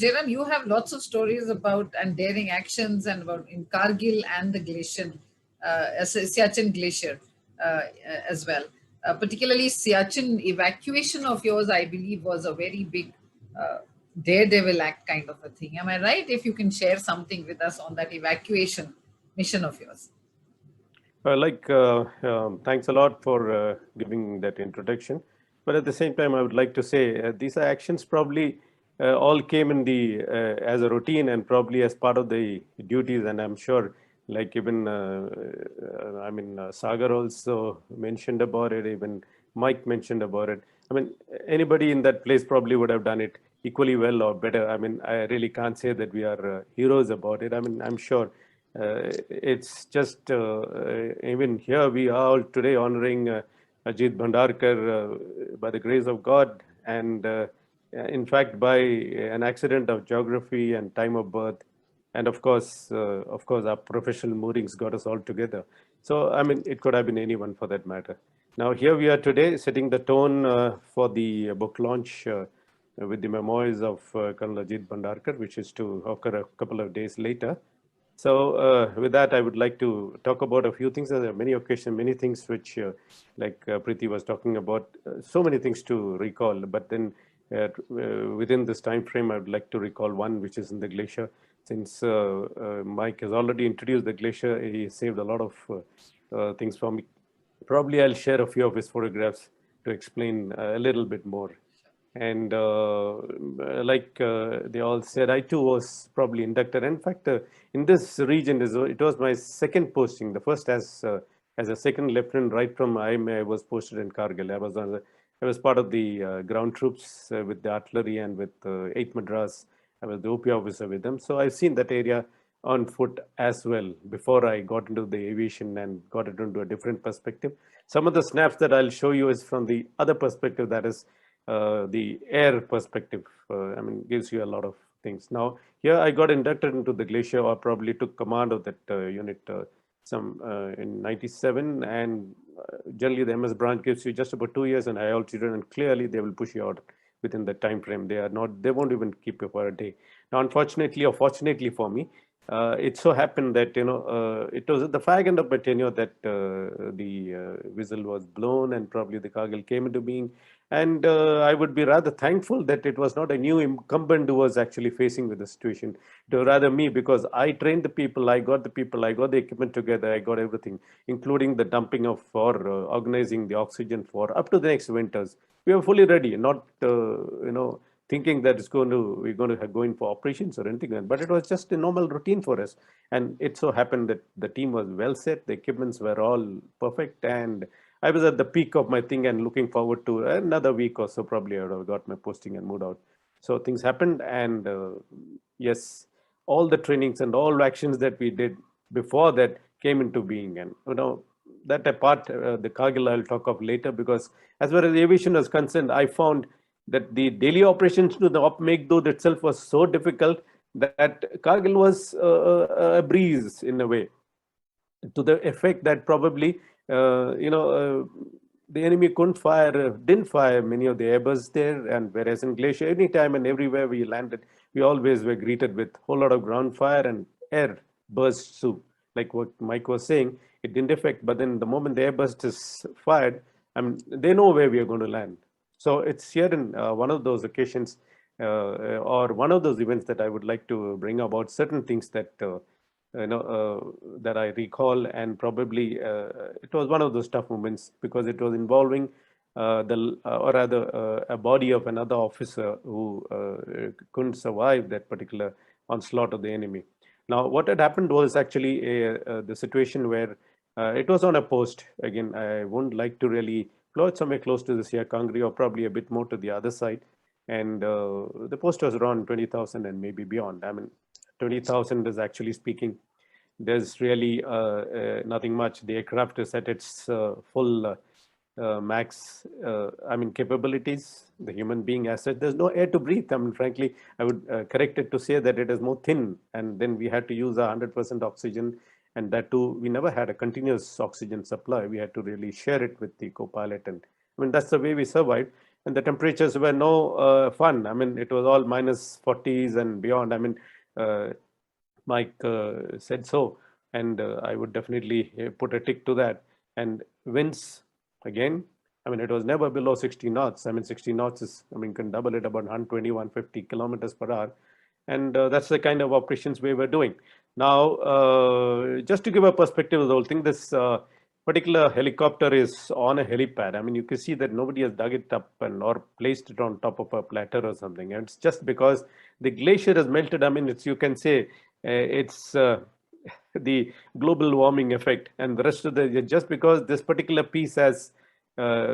Jairam, you have lots of stories about and daring actions and about in Kargil and the glacier, Siachen Glacier as well. Particularly Siachen evacuation of yours, I believe, was a very big uh, daredevil act kind of a thing. Am I right? If you can share something with us on that evacuation mission of yours. Thanks a lot for giving that introduction. But at the same time, I would like to say these actions probably all came in the as a routine and probably as part of the duties. And I'm sure, like even Sagar also mentioned about it. Even Mike mentioned about it. I mean, anybody in that place probably would have done it equally well or better. I mean, I really can't say that we are heroes about it. I mean, I'm sure it's just even here we are all today honoring Ajit Bhandarkar by the grace of God and in fact by an accident of geography and time of birth and of course our professional moorings got us all together. So I mean it could have been anyone for that matter. Now here we are today setting the tone for the book launch with the memoirs of Colonel Ajit Bhandarkar, which is to occur a couple of days later. So with that, I would like to talk about a few things. There are many occasions, many things which, Preeti was talking about, so many things to recall. But then within this time frame, I would like to recall one which is in the glacier. Since Mike has already introduced the glacier, he saved a lot of things for me. Probably I'll share a few of his photographs to explain a little bit more. And they all said, I too was probably inducted. In fact, in this region, it was my second posting. The first as a second lieutenant, right from I was posted in Kargil. I was part of the ground troops with the artillery and with 8 Madras. I was the OP officer with them. So I've seen that area on foot as well before I got into the aviation and got it into a different perspective. Some of the snaps that I'll show you is from the other perspective, that is the air perspective. I mean, gives you a lot of things. Now, here I got inducted into the glacier, or probably took command of that unit in '97. And generally, the MS branch gives you just about 2 years in high altitude, and clearly they will push you out within the time frame. They are not. They won't even keep you for a day. Now, unfortunately or fortunately for me, it so happened that it was at the fag end of my tenure that the whistle was blown and probably the Kargil came into being. And I would be rather thankful that it was not a new incumbent who was actually facing with the situation. It was rather me, because I trained the people, I got the people, I got the equipment together, I got everything, including the dumping of or organizing the oxygen for up to the next winters. We were fully ready, not thinking that we're going to go in for operations or anything, but it was just a normal routine for us. And it so happened that the team was well set, the equipments were all perfect, and I was at the peak of my thing and looking forward to another week or so. Probably I would have got my posting and moved out. So things happened, and yes, all the trainings and all actions that we did before that came into being. And that apart, the Kargil I'll talk of later, because as far as aviation was concerned, I found that the daily operations to the Meghdood itself was so difficult that Kargil was a breeze in a way, to the effect that probably the enemy didn't fire many of the Airbus there. And whereas in Glacier, anytime and everywhere we landed, we always were greeted with a whole lot of ground fire and air bursts too. Like what Mike was saying, it didn't affect, but then the moment the air burst is fired, I mean, they know where we are going to land. So it's here in one of those occasions or one of those events that I would like to bring about certain things that that I recall, and probably it was one of those tough moments because it was involving or rather a body of another officer who couldn't survive that particular onslaught of the enemy. Now, what had happened was actually the situation where it was on a post. Again, I wouldn't like to really float somewhere close to the Sia Kangri, or probably a bit more to the other side. And the post was around 20,000 and maybe beyond. I mean, 20,000 is actually speaking. There's really nothing much. The aircraft is at its full max, capabilities. The human being as such, there's no air to breathe. I mean, frankly, I would correct it to say that it is more thin. And then we had to use 100% oxygen. And that too, we never had a continuous oxygen supply. We had to really share it with the co-pilot. And I mean, that's the way we survived. and the temperatures were no fun. I mean, it was all minus 40s and beyond. I mean, uh, Mike said so, and I would definitely put a tick to that. And winds, again, I mean, it was never below 60 knots. I mean, 60 knots is, I mean, you can double it about 120, 150 kilometers per hour. And that's the kind of operations we were doing. Now, just to give a perspective of the whole thing, this particular helicopter is on a helipad. I mean, you can see that nobody has dug it up and or placed it on top of a plateau or something. And it's just because the glacier has melted. I mean, it's, you can say it's the global warming effect, and the rest of the, just because this particular piece has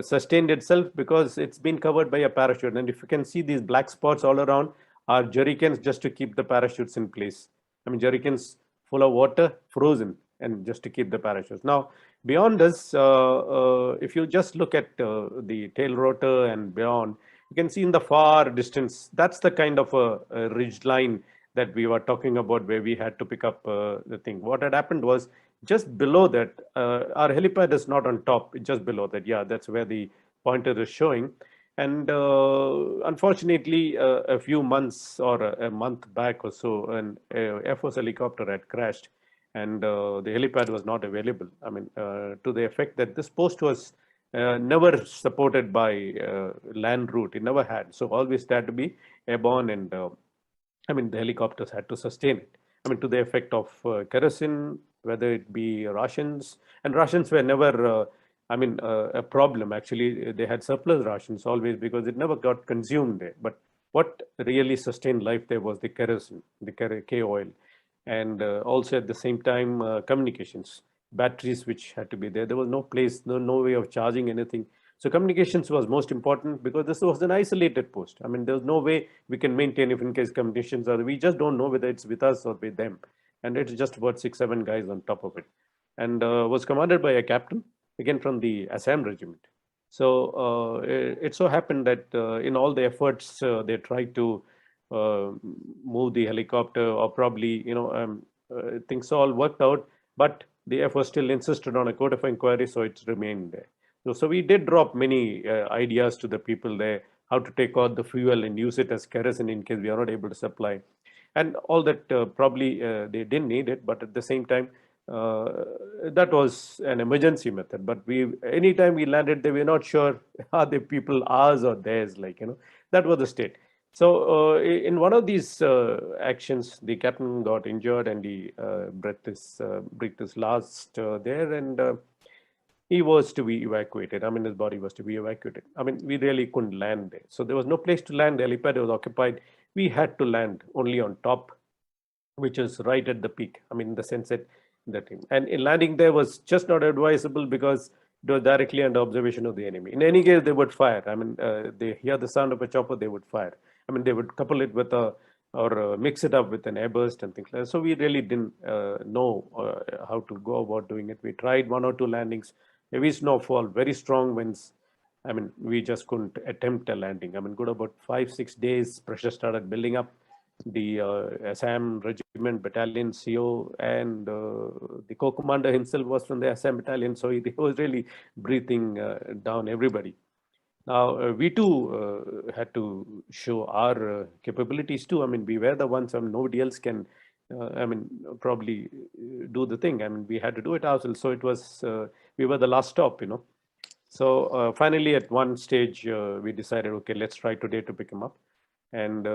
sustained itself because it's been covered by a parachute. And if you can see these black spots all around are jerrycans just to keep the parachutes in place. I mean, jerrycans full of water, frozen, and just to keep the parachutes. Now, beyond this, if you just look at the tail rotor and beyond, you can see in the far distance, that's the kind of a ridge line that we were talking about where we had to pick up the thing. What had happened was just below that, our helipad is not on top, it's just below that. Yeah, that's where the pointer is showing. And unfortunately, a few months or a month back or so, an Air Force helicopter had crashed and the helipad was not available. I mean, to the effect that this post was never supported by land route. It never had. So always had to be airborne and I mean, the helicopters had to sustain it. I mean, to the effect of kerosene, whether it be rations, and rations were never, I mean, a problem. Actually, they had surplus rations always because it never got consumed there. But what really sustained life there was the kerosene, the K oil, and also at the same time, communications, batteries which had to be there. There was no place, no way of charging anything. So communications was most important because this was an isolated post. I mean, there's no way we can maintain if in case communications are, we just don't know whether it's with us or with them. And it's just about 6, 7 guys on top of it. And was commanded by a captain, again from the Assam regiment. So it so happened that in all the efforts, they tried to uh, move the helicopter or probably, things all worked out, but the Air Force still insisted on a court of inquiry, so it remained there. So we did drop many ideas to the people there, how to take out the fuel and use it as kerosene in case we are not able to supply. And all that probably they didn't need it, but at the same time, that was an emergency method. But anytime we landed, they were not sure are the people ours or theirs, that was the state. So in one of these actions, the captain got injured and he breathed his last there, and he was to be evacuated. I mean, his body was to be evacuated. I mean, we really couldn't land there. So there was no place to land. The helipad was occupied. We had to land only on top, which is right at the peak. I mean, in the sense that and in landing there was just not advisable because it was directly under observation of the enemy. In any case, they would fire. I mean, they hear the sound of a chopper, they would fire. I mean, they would couple it with or mix it up with an airburst and things like that. So we really didn't know how to go about doing it. We tried 1 or 2 landings, heavy snowfall, very strong winds. I mean, we just couldn't attempt a landing. I mean, good about 5, 6 days, pressure started building up. The Assam Regiment Battalion CO and the co-commander himself was from the Assam Battalion, so he was really breathing down everybody. Now, we too had to show our capabilities too. I mean, we were the ones, nobody else can, probably do the thing. I mean, we had to do it ourselves. So it was, we were the last stop, So finally, at one stage, we decided, okay, let's try today to pick him up. And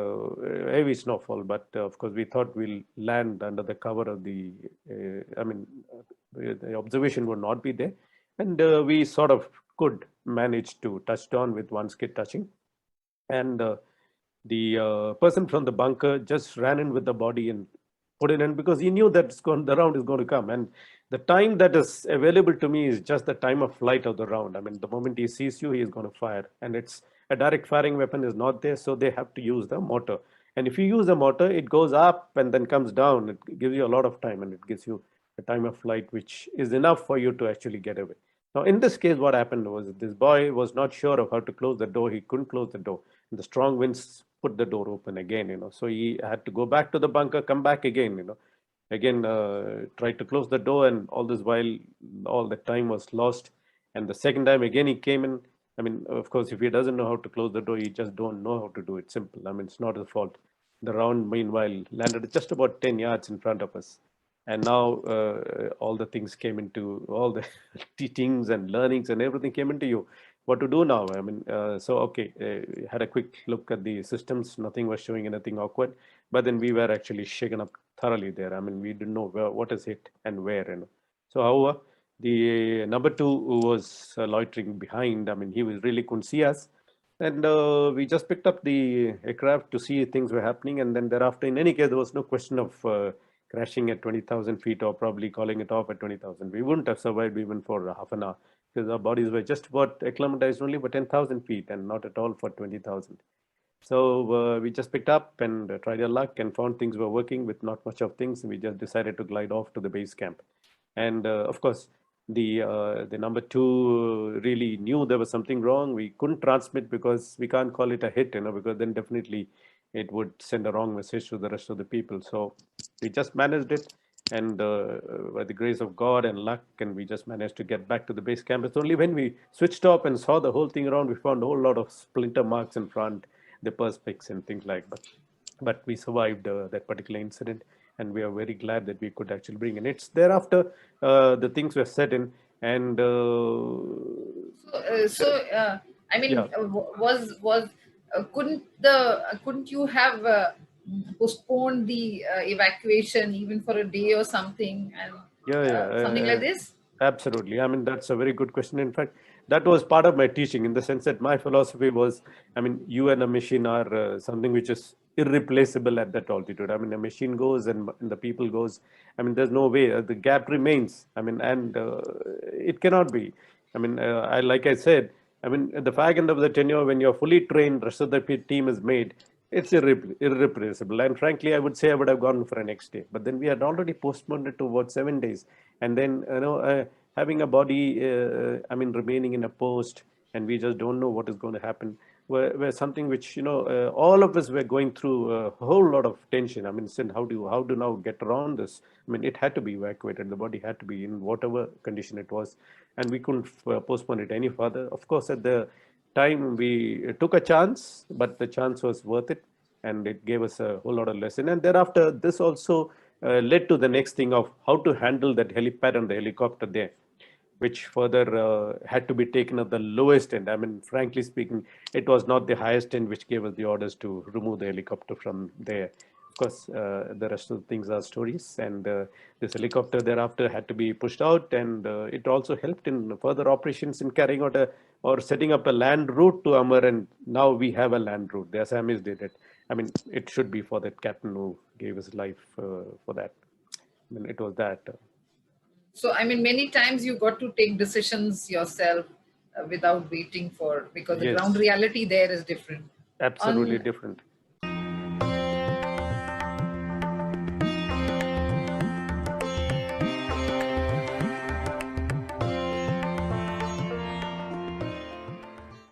heavy snowfall, but of course, we thought we'll land under the cover of the, the observation would not be there. And we sort of could manage to touch down with one skid touching. And the person from the bunker just ran in with the body and put it in because he knew that the round is going to come. And the time that is available to me is just the time of flight of the round. I mean, the moment he sees you, he is going to fire. And it's a direct firing weapon is not there, so they have to use the mortar. And if you use a mortar, it goes up and then comes down. It gives you a lot of time, and it gives you a time of flight, which is enough for you to actually get away. Now, in this case, what happened was this boy was not sure of how to close the door. He couldn't close the door. And the strong winds put the door open again, So he had to go back to the bunker, come back again, Again, tried to close the door, and all this while, all the time was lost. And the second time, again, he came in. I mean, of course, if he doesn't know how to close the door, he just don't know how to do it. Simple. I mean, it's not his fault. The round, meanwhile, landed just about 10 yards in front of us. And now all the things came into all the teachings and learnings and everything came into you. What to do now? I mean, so okay, had a quick look at the systems. Nothing was showing anything awkward, but then we were actually shaken up thoroughly there. I mean, we didn't know what is hit and where. So, however, the number two who was loitering behind, I mean, he was really couldn't see us. And we just picked up the aircraft to see things were happening. And then thereafter, in any case, there was no question of crashing at 20,000 feet or probably calling it off at 20,000. We wouldn't have survived even for half an hour because our bodies were just about acclimatized only for 10,000 feet and not at all for 20,000. So we just picked up and tried our luck and found things were working with not much of things. We just decided to glide off to the base camp. And of course, the number two really knew there was something wrong. We couldn't transmit because we can't call it a hit, because then definitely it would send a wrong message to the rest of the people. So we just managed it, and by the grace of God and luck, and we just managed to get back to the base camp. It's only when we switched off and saw the whole thing around, we found a whole lot of splinter marks in front, the perspex and things like that. But we survived that particular incident, and we are very glad that we could actually bring in. It's thereafter the things were set in, and I mean, yeah, was couldn't you have postponed the evacuation even for a day or something, and yeah, yeah, something like this? absolutely. I mean, that's a very good question. In fact, that was part of my teaching in the sense that my philosophy was, I mean, you and a machine are something which is irreplaceable at that altitude. I mean, a machine goes and the people goes. I mean, there's no way. The gap remains. I mean, and it cannot be. I mean, like I said, I mean, at the fag end of the tenure, when you're fully trained, rest of the team is made. It's irreplaceable. And frankly, I would say I would have gone for a next day. But then we had already postponed it to about 7 days. And then, having a body, I mean, remaining in a post, and we just don't know what is going to happen, were something which, all of us were going through a whole lot of tension. I mean, saying, how do now get around this? I mean, it had to be evacuated. The body had to be in whatever condition it was. And we couldn't postpone it any further. Of course, at the time we took a chance, but the chance was worth it, and it gave us a whole lot of lesson. And thereafter, this also led to the next thing of how to handle that helipad and the helicopter there, which further had to be taken at the lowest end. I mean, frankly speaking, it was not the highest end which gave us the orders to remove the helicopter from there. Of course, the rest of the things are stories, and this helicopter thereafter had to be pushed out, and it also helped in further operations in carrying out or setting up a land route to Amar, and now we have a land route. The Assamese did it. I mean, it should be for that captain who gave his life for that. I mean, it was that. So, I mean, many times you got to take decisions yourself without waiting for, because the ground Yes, reality there is different. absolutely On different.